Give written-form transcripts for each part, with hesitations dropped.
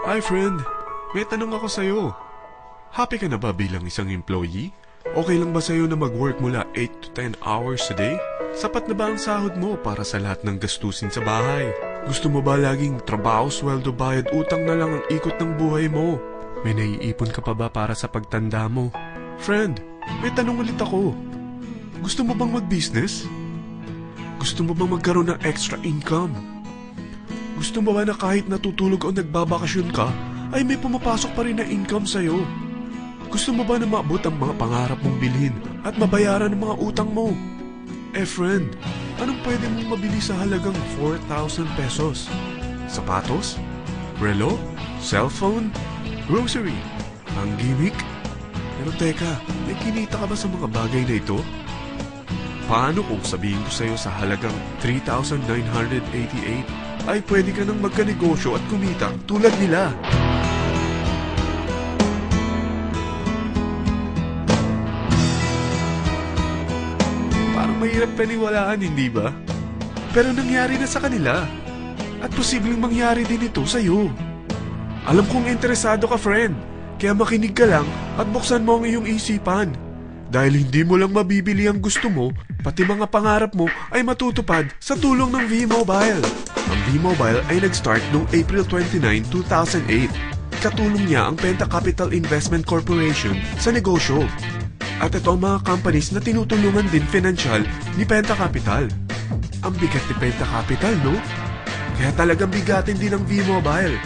Hi friend, may tanong ako sa'yo. Happy ka na ba bilang isang employee? Okay lang ba sa'yo na mag-work mula 8 to 10 hours a day? Sapat na ba ang sahod mo para sa lahat ng gastusin sa bahay? Gusto mo ba laging trabaho, sweldo, bayad, utang na lang ang ikot ng buhay mo? May naiipon ka pa ba para sa pagtanda mo? Friend, may tanong ulit ako. Gusto mo bang mag-business? Gusto mo bang magkaroon ng extra income? Gusto mo ba na kahit natutulog o nagbabakasyon ka, ay may pumapasok pa rin na income sa'yo? Gusto mo ba na maabot ang mga pangarap mong bilhin at mabayaran ang mga utang mo? Eh friend, anong pwede mong mabili sa halagang 4,000 pesos? Sapatos? Relo? Cellphone? Grocery? Ang gimmick? Pero teka, may kinita ka ba sa mga bagay na ito? Paano kung sabihin ko sa'yo sa halagang 3,988 ay pwede ka nang magkanegosyo at kumita tulad nila? Parang mahirap paniwalaan, hindi ba? Pero nangyari na sa kanila. At posibleng mangyari din ito sa'yo. Alam kong interesado ka, friend. Kaya makinig ka lang at buksan mo ang iyong isipan. Dahil hindi mo lang mabibili ang gusto mo, pati mga pangarap mo ay matutupad sa tulong ng V-Mobile. Ang V-Mobile ay nag-start noong April 29, 2008. Katulong niya ang Penta Capital Investment Corporation sa negosyo. At ito ang mga companies na tinutulungan din financial ni Penta Capital. Ang bigat ni Penta Capital, no? Kaya talagang bigatin din ang V-Mobile.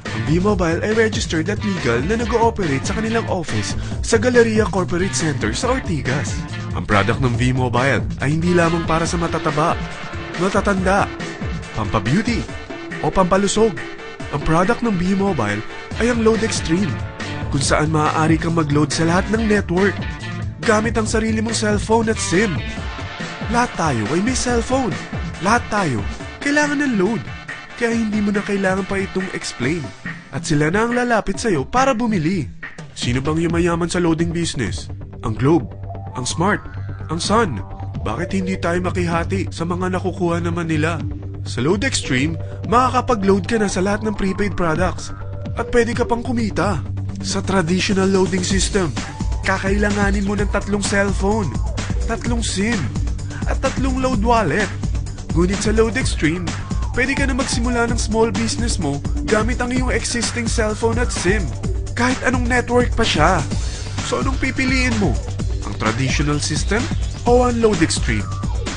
Ang V-Mobile ay registered at legal na nag-ooperate sa kanilang office sa Galleria Corporate Center sa Ortigas. Ang product ng V-Mobile ay hindi lamang para sa matataba, matatanda, pampabeauty, o pampalusog. Ang product ng V-Mobile ay ang Load Extreme, kung saan maaari kang mag-load sa lahat ng network gamit ang sarili mong cellphone at SIM. Lahat tayo ay may cellphone. Lahat tayo kailangan ng load. Kaya hindi mo na kailangan pa itong explain. At sila na ang lalapit sa'yo para bumili. Sino bang yumayaman sa loading business? Ang Globe, ang Smart, ang Sun. Bakit hindi tayo makihati sa mga nakukuha naman nila? Sa Load Extreme, makakapag-load ka na sa lahat ng prepaid products. At pwede ka pang kumita. Sa traditional loading system, kakailanganin mo ng 3 cellphone, 3 SIM, at 3 load wallet. Ngunit sa Load Extreme, pwede ka na magsimula ng small business mo gamit ang iyong existing cellphone at SIM. Kahit anong network pa siya. So anong pipiliin mo? Ang traditional system o ang Load Extreme?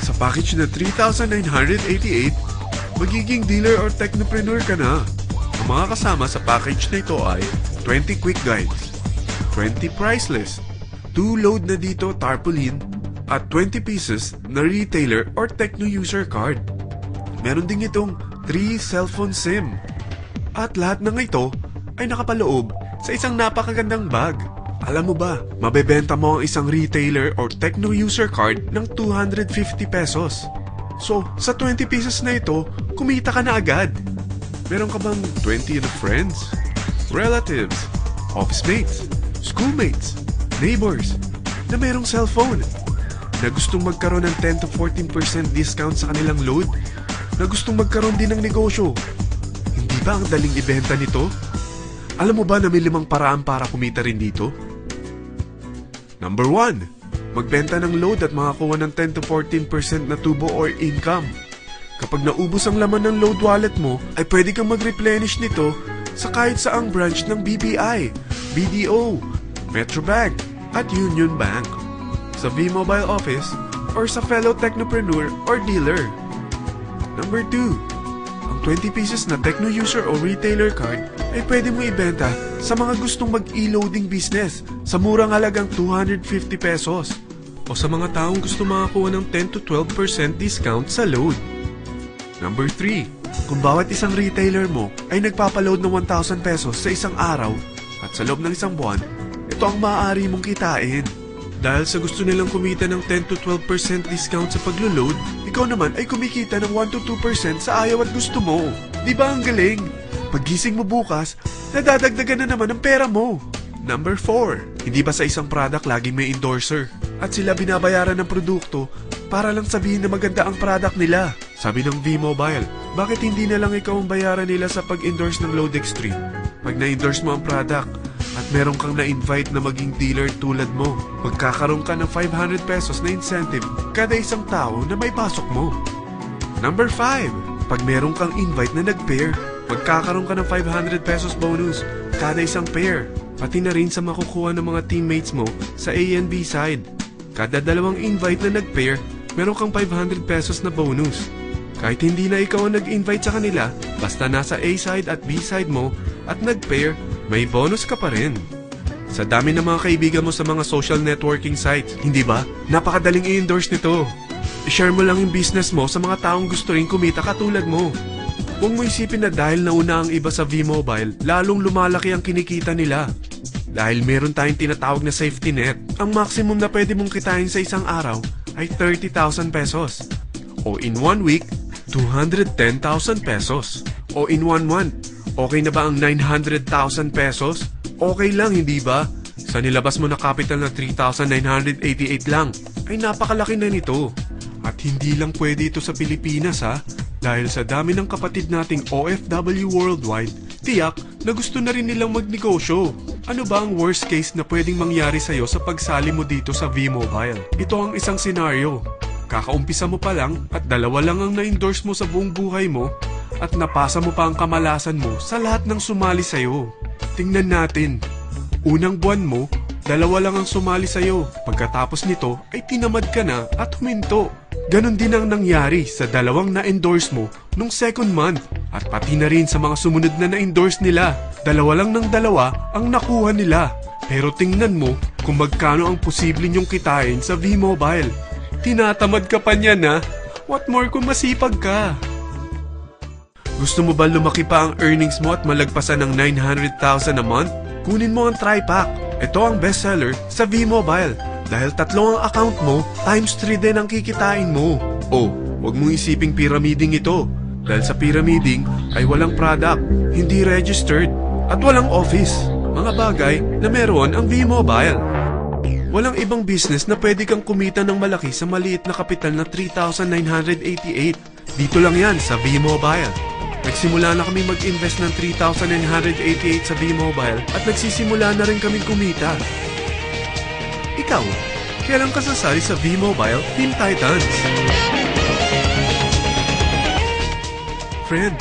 Sa package na 3,988, magiging dealer or technopreneur ka na. Ang mga kasama sa package na ito ay 20 quick guides, 20 price list, 2 load na dito tarpaulin, at 20 pieces na retailer or techno user card. Meron din itong 3 cellphone SIM. At lahat ng ito ay nakapaloob sa isang napakagandang bag. Alam mo ba, mabebenta mo ang isang retailer or techno user card ng 250 pesos. So, sa 20 pieces na ito, kumita ka na agad. Meron ka bang 20 na friends, relatives, office mates, schoolmates, neighbors na merong cellphone, na gustong magkaroon ng 10 to 14% discount sa kanilang load, na gustong magkaroon din ng negosyo? Hindi ba ang daling ibenta nito? Alam mo ba na may 5 paraan para kumita rin dito? Number 1, magbenta ng load at makakuha ng 10 to 14% na tubo or income. Kapag naubos ang laman ng load wallet mo, ay pwede kang mag-replenish nito sa kahit saang branch ng BPI, BDO, Metrobank, at Union Bank, sa V-Mobile office, or sa fellow technopreneur or dealer. Number 2, ang 20 pieces na techno user o retailer card ay pwede mo ibenta sa mga gustong mag-e-loading business sa murang halagang 250 pesos o sa mga taong gusto makakuha ng 10 to 12% discount sa load. Number 3, kung bawat isang retailer mo ay nagpapaload ng 1,000 pesos sa isang araw at sa loob ng isang buwan, ito ang maaari mong kitain. Dahil sa gusto nilang kumita ng 10 to 12% discount sa paglo-load, ikaw naman ay kumikita ng 1 to 2% sa ayaw at gusto mo. Di ba ang galing? Paggising mo bukas, nadadagdagan na naman ang pera mo. Number 4, hindi ba sa isang product laging may endorser? At sila binabayaran ng produkto para lang sabihin na maganda ang product nila. Sabi ng V-Mobile, Bakit hindi na lang ikaw ang bayaran nila sa pag-endorse ng Load Extreme? Pag na-endorse mo ang product at meron kang na-invite na maging dealer tulad mo, magkakaroon ka ng 500 pesos na incentive kada isang tao na may pasok mo. Number 5. Pag meron kang invite na nag-pair, magkakaroon ka ng 500 pesos bonus kada isang pair. Pati na rin sa makukuha ng mga teammates mo sa A and B side. Kada dalawang invite na nag-pair, meron kang 500 pesos na bonus. Kahit hindi na ikaw ang nag-invite sa kanila, basta nasa A side at B side mo at nag-pair, may bonus ka pa rin. Sa dami ng mga kaibigan mo sa mga social networking sites, hindi ba? Napakadaling i-endorse nito. I-share mo lang yung business mo sa mga taong gusto rin kumita katulad mo. Huwag mo isipin na dahil nauna ang iba sa V-Mobile, lalong lumalaki ang kinikita nila. Dahil meron tayong tinatawag na safety net, ang maximum na pwede mong kitain sa isang araw ay 30,000 pesos. O in 1 week, 210,000 pesos. O in 1 month, okay na ba ang 900,000 pesos? Okay lang, hindi ba? Sa nilabas mo na capital na 3,988 lang, ay napakalaki na nito. At hindi lang pwede ito sa Pilipinas ha, dahil sa dami ng kapatid nating OFW worldwide, tiyak na gusto na rin nilang magnegosyo. Ano ba ang worst case na pwedeng mangyari sa'yo sa pagsali mo dito sa V-Mobile? Ito ang isang senaryo. Kakaumpisa mo pa lang at 2 lang ang na-endorse mo sa buong buhay mo at napasa mo pa ang kamalasan mo sa lahat ng sumali sa'yo. Tingnan natin. Unang buwan mo, 2 lang ang sumali sa'yo. Pagkatapos nito ay tinamad ka na at huminto. Ganon din ang nangyari sa 2 na-endorse mo nung second month at pati na rin sa mga sumunod na na-endorse nila. 2 lang ng 2 ang nakuha nila. Pero tingnan mo kung magkano ang posible nyong kitain sa V-Mobile. Tinatamad ka pa niyan ha? What more kung masipag ka? Gusto mo ba lumaki pa ang earnings mo at malagpasan ng 900,000 a month? Kunin mo ang TriPack. Ito ang bestseller sa V-Mobile. Dahil 3 ang account mo, times 3 din ang kikitain mo. Oh, huwag mong isiping pyramiding ito. Dahil sa pyramiding ay walang product, hindi registered, at walang office. Mga bagay na meron ang V-Mobile. Walang ibang business na pwede kang kumita ng malaki sa maliit na kapital na 3,988. Dito lang yan sa V-Mobile. Nagsimula na kami mag-invest ng 3,988 sa V-Mobile at nagsisimula na rin kaming kumita. Ikaw, kailan ka sasali sa V-Mobile Team Titans? Friend,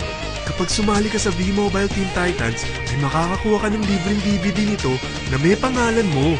kapag sumali ka sa V-Mobile Team Titans, ay makakakuha ka ng libreng DVD nito na may pangalan mo.